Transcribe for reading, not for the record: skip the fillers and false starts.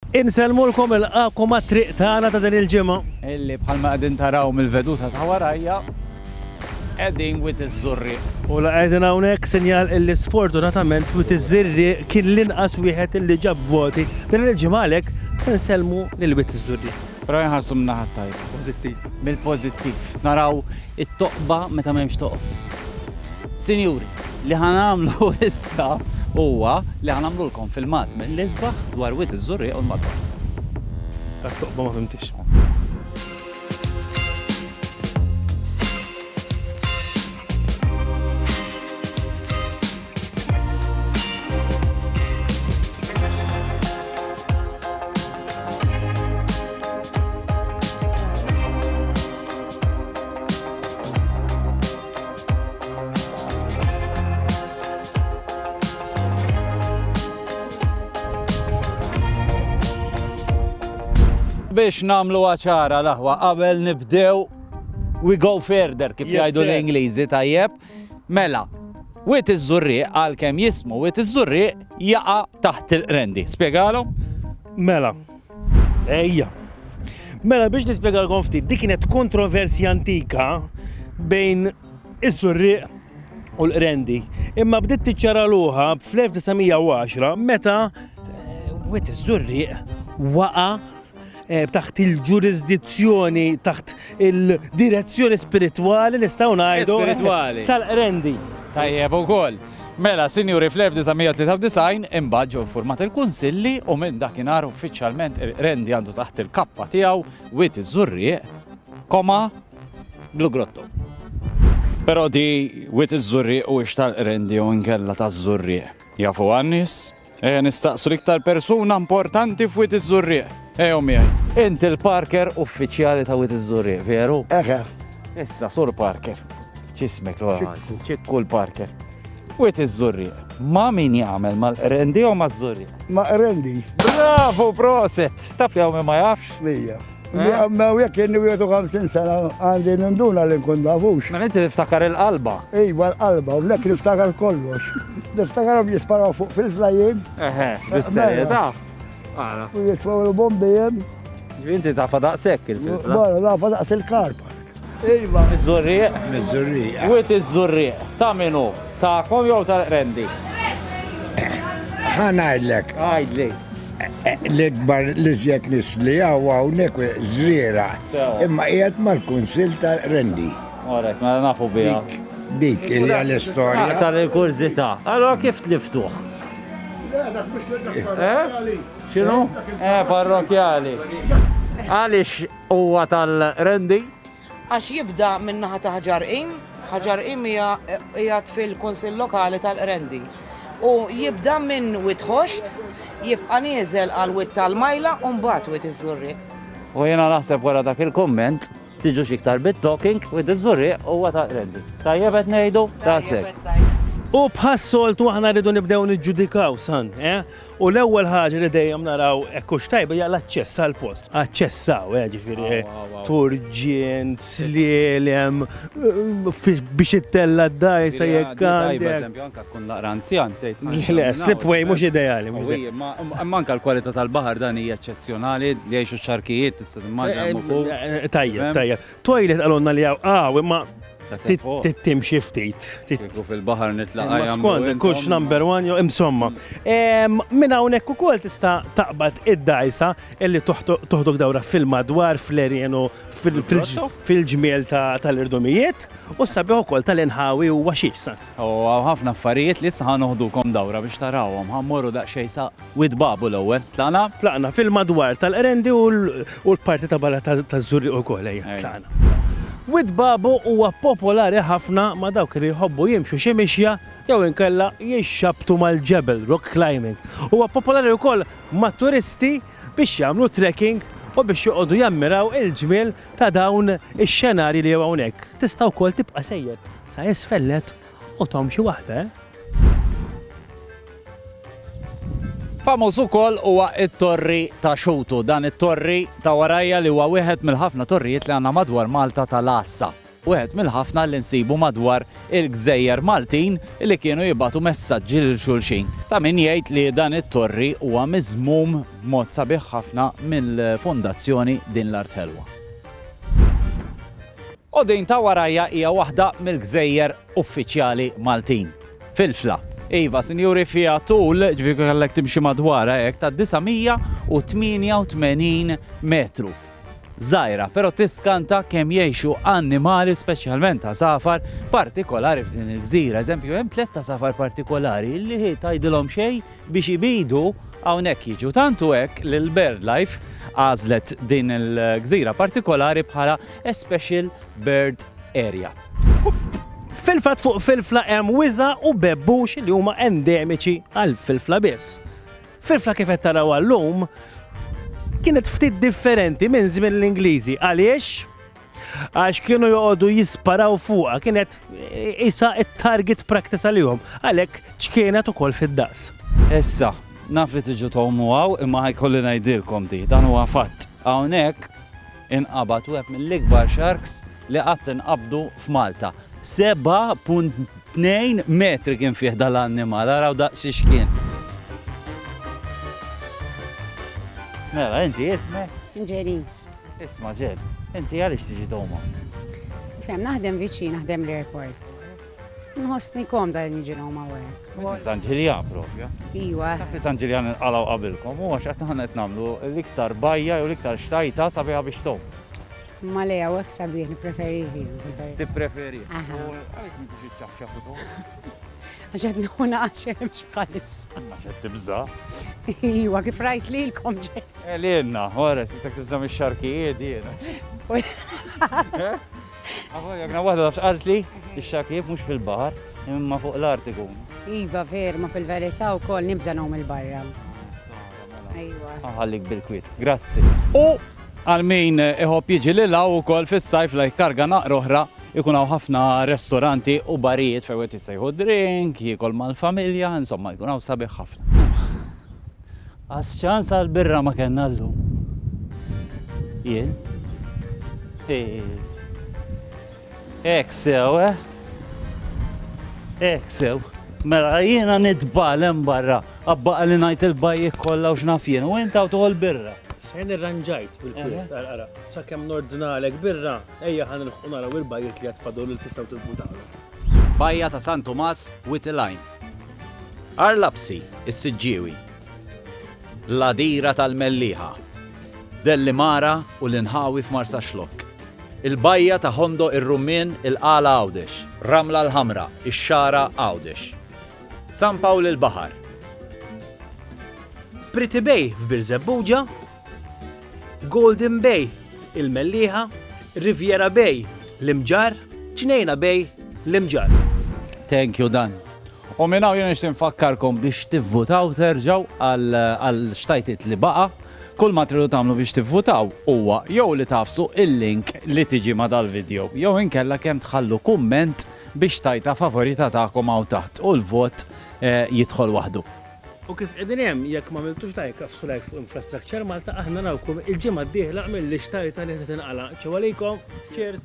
Inselmulkom il-qakom għat-triq tagħna ta' din il-ġimgħa. Illi bħalma qegħdin taraw mill-veduta ta' warajja qegħdin Wied iż-Żurrieq. U la qegħdin hawnhekk sinjal illi sfortunatament Wied iż-Żurrieq kien l-inqas wieħed illi ġab voti. Din il-ġimgħa għalhekk se nsellmu lil Wied iż-Żurrieq. Però jħarsu min-naħa tajba. Pożittiv. Mill-pożittiv. Naraw it-toqba meta m'hemmx toqba. Sinjuri, li ħanamlu issa huwa li ħanamlulkom filmat mill-isbaħ dwar Wied iż-Żurrieq u l-madwar. Għat-toqba ma fimtix. Biex namlu ċara laħwa qabel nibdew we go further kif jgħidu l-Ingliżi tajjeb. Mela, Wied iż-Żurrieq għalkemm jismu Wied iż-Żurrieq jaqa' taħt il-Rendi. Spjegalhom? Mela. Ejja. Mela biex nispjegalkom ftit, dik kienet kontroversja antika bejn iż-Żurrieq u l-Rendi. Imma bdiet tiċċaraluha fl-1910 meta Wied iż-Żurrieq waqa' taħt il-ġurisdizzjoni, taħt il-direzzjoni spiritwali nistgħu ngħidu tal-Rendi. Tajjeb ukoll. Mela, sinjuri fl-1993 imbagħad ġew format il-kunsilli u minn dakinhar uffiċjalment Rendi għandu taħt il-kappa tiegħu Wied iż-Żurrieq, Blu Grotto. Però di Wied iż-Żurrieq huwiex tal-Rendi u nkella taż-Żurrieq. Jafu għan-nies? Nistaqsu l-iktar persuna importanti f'Wied iż-Żurrieq. Ejjew miegħi. Inti l-Parker uffiċjali ta' Wied iż-Żurrieq, veru? Eħe. Issa, Sur Parker. Ċismek ċikku l-Parker. Wied iż-Żurrieq. Ma' min jagħmel mal-Rendi u maż-Żurrieq? Ma' Rendi. Bravo, proset! Taf li hawn ma jafx? Mija. Ma' jekk jenni 50 sena għandi ninduna li nkun nafux. Ma inti tiftakar il-qalba. Ejwa l-qalba, u lek niftakar kollox. Niftakarhom jisparaw fuq fil-flajjien. Eħe, bis-serjetà. U jitfaw il-bombijem. Inti tafa daqshekk il-filfla. Bara, nafa daqs il-karpa. Ejwa. Iż-Żurrieq? Miż-Żurrieq. Wied iż-Żurrieq. Ta' minu? Ta'kom jew tal-Rendi? Ħanajdlek, Għajdli. l-ikbar li żjed nies li hawnhekk żriera. Imma qiegħed mal-Kunsill tal-Rendi. Orek, ma nafu biha. Dik hija l-istorja. Tal-kurzità. Allora kif tliftuh? X'inhu? Parrokjali. Għaliex huwa tal-Rendi? Għax jibda min-naħa ta' Ħaġarqim. Ħaġarqim hija qiegħed fil-Kunsill Lokali tal-Rendi. U jibda minn Wied Ħoxt, jibqa' nieżel għal Wied tal-Majla u mbagħad Wied iż-Żurrieq. U jiena naħseb wara dak il-komment tiġu iktar bit-talking Wied iż-Żurrieq huwa tal-Rendi. Tajjeb qed ngħidu? Tasek. U bħas-soltu aħna rridu nibdew niġġudikaw san, U l-ewwel ħaġa li dejjem naraw hekk tajba hija l-aċċess għall-post. Aċċessaw, ġifieri turġien, slielem, biex ittella d-dajsa jekk Tajba eżempju anke tkun naqra anzjan tgħid. Le, slipway mhux ideali. Imma anke l-kwalità tal-baħar dan hija eċċezzjonali li jgħixu x-xarkijiet tista' timmaġina Tajjeb. Toilet għalonna li hawn imma timxi ftit. Kieku fil-baħar nitlaqgħu Skont, kux number one, insomma. Minn hawnhekk ukoll tista' taqbad id-dajsa illi toħdok dawra fil-madwar, fl-erjen u fil-ġmiel tal-irdumijiet u sabiħ ukoll tal-inħawi u waxix sa. Ħafna affarijiet li issa ħanoħdukom dawra biex tarawhom. Ħammorru daqsxejn sa Wied Babu l-ewwel. Tlaqna fil-madwar tal-Rendi u l-parti ta' barra taż-Żurrieq ukoll tlaqna. Wied Babu huwa popolari ħafna ma' dawk li jħobbu jimxu xi mixja jew inkella jixxabtu mal-ġebel, rock climbing. Huwa popolari wkoll ma' turisti biex jagħmlu trekking u biex joqogħdu jammiraw il-ġmiel ta' dawn ix-xenarji li hawnhekk. Tista' wkoll tibqa' sejjer sa isfellet u tom xi waħda, Famuż ukoll huwa t-torri ta' Xutu, dan it-torri ta' warajja li huwa wieħed mill-ħafna torrijiet li għandna madwar Malta tal-Assa. wieħed mill-ħafna li nsibu madwar il-Gżejjer Maltin li kienu jibgħatu messaġġi lil xulxin. Ta' min jgħid li dan it-torri huwa miżmum mod sabiħ ħafna mill-fondazzjoni din l-Art Ħelwa. U din ta' warajja hija waħda mill-Gżejjer uffiċjali Maltin. Filfla. Iva, sinjuri fija tul, ġifieri kellek timxi madwarha hekk ta' 988 metru. Żgħira, però tiskanta kemm jgħixu annimali speċjalment ta' safar partikolari f'din il-gżira. Eżempju, hemm 3 safar partikolari li tgħidilhom xejn biex ibidu hawnhekk jiġu. Tantu hekk li l-BirdLife għażlet din il-gżira partikolari bħala a special bird area. Fil-fatt fuq Filfla hemm wiża u bebbux li huma endemiċi għal Filfla biss. Filfla kif qed taraw llum kienet ftit differenti minn żmien l-Ingliżi. Għaliex? Għax kienu joqogħdu jisparaw fuqha, kienet isa it-target practice għalihom, għalhekk ċkienet ukoll fid-daqs. Issa, naf li tiġu tgħumu hawn imma ħajkolli ngħidilkom di, dan huwa fatt. Hawnhekk inqabad wieħed mill-ikbar sharks li qatt inqabdu f'Malta. 7.2 metri kien fih dal-annimal, araw daqs x'kien. Mela, inti ismek? Ġeris. Isma' ġel, inti għaliex tiġi doma? Fem, naħdem viċin, naħdem l-airport. Nħossni komda li niġi noma għek. San Ġiljan propja. Iwa. Fi San Ġiljan għalaw qabilkom, u għax għatna qed nagħmlu l-iktar bajja u l-iktar xtajta sabiħa biex tom. Ma le għek sabiħ, nipreferi. Tippreferi? Aha. Għalek mi ċaħċaħu tom? Għaxed nuna għaxem xbħalis. Għaxed tibza? Iwa, kif rajt li l-kom ġej. Elina, għora, si-tak tibza mi xarkijiet jena. Għavoj, għagna għadda dafx għalt li, il-xarkijiet mux fil-bahar, imma fuq l-artiku. Iva, ver, ma fil-verita u kol nibza nom il-barra. Iwa. Għallik bil-kwit, grazzi. U għal-min iħob jiġi li law u kol fil-sajf laj karga naqroħra, ikunaw ħafna restoranti u barijiet fej għet jissejħu drink, jikol mal-familja, insomma, jikunaw sabiħ ħafna. Għasċans għal-birra ma kena l-lum. Jien? Eksew, Eksew. Mela, jiena nidbalem barra, għabbaqa li najt il-bajjek kolla u xnafjen, u inta u tuħol birra. Sen irranġajt bil-kwiet, għara, sakemm nordinalek birra, ejja ħan il-ħunara u il-bajiet li għatfadu li tistaw tilbutalu. Bajja ta' San Tomas Witilajn. Arlapsi, is-Siġġiewi. Ladira tal-Melliħa. Dellimara u l-Inħawi f'Marsa Xlok. Il-bajja ta' Hondo ir-Rummin il-Qala Għawdex. Ramla l-Ħamra, ix-Xara Għawdex. San Pawl il-Baħar. Pretty Bay f'Birzebbuġa, Golden Bay il-Melliħa, Riviera Bay l-Imġar, Ġnejna Bay l-Imġar. Thank you, Dan. U minnaw jena nfakkarkom biex tivvutaw terġaw għal xtajtit li baqa. Kull ma tridu tagħmlu biex tivvutaw huwa jew li tafsu il-link li tiġi ma dal-video, jew inkella kemm tħallu kumment biex tajta favorita tagħkom hawn taħt u l-vot jidħol waħdu. U kif qegħdin hemm jekk ma għamiltux like afsu like fuq Infrastructure Malta aħna nawkom il-ġimgħa d-dieħla mill-ixtajta li se tinqala. Ċew għalikom, cheers!